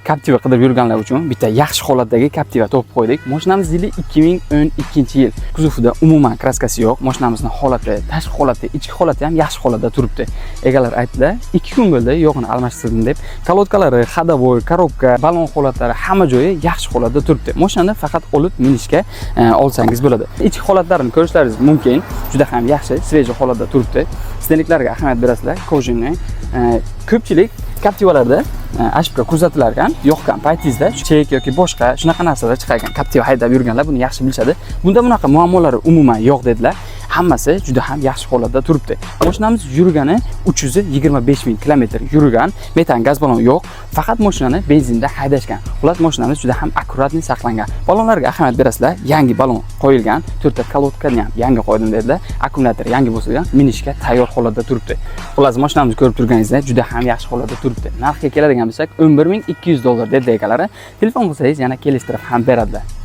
Captiva qidirib yurganlar uchun bitta yaxshi holatdagi Captiva topib qo'ydik. Mashinamiz yili 2012-yil. Kuzovida umuman kraskasi yo'q. Mashinamizning holati, tashqi holati, ichki holati ham yaxshi holatda turibdi. Egalar aytdilar, 2 kun bo'ldi yog'ini almashtirdim deb. Kolodkalari, xadavoy, korobka, balon holatlari hamma joyi yaxshi holatda turibdi. Mashinani faqat olib minishga olsangiz bo'ladi. Ichki holatlarini ko'rishlaringiz mumkin. Juda ham yaxshi, sveji holatda turibdi. Steniklarga ahamiyat berasizlar. Kojinni ko'pchilik Captivalarda ashibka kuzatilar ekan, yoqqan paytingizda chek yoki boshqa shunaqa narsalar chiqar ekan. Captiva haydab yurganlar buni yaxshi bilishadi. Bunda bunaqa muammolari umuman yo'q dedilar. Hammasi juda ham yaxshi holatda turibdi. Mashinamiz yurgani 325 ming kilometr yurgan, metan gaz balon yo'q, faqat mashinani benzinda haydashgan. Xullas mashinamiz juda ham akkuratni saqlangan. Balonlarga ahamiyat berasizlar, yangi balon qo'yilgan, 4 ta kalotkani ham yangi qo'ydim dedilar. Akkumulyator yangi bo'lsa-da, minishga tayyor holatda turibdi. Xullas mashinamizni ko'rib turganingizda juda ham yaxshi holatda turibdi. Narxga keladigan bo'lsak, $11,200 dedi egalari. Telefon qilsangiz yana kelishtirib ham beradilar.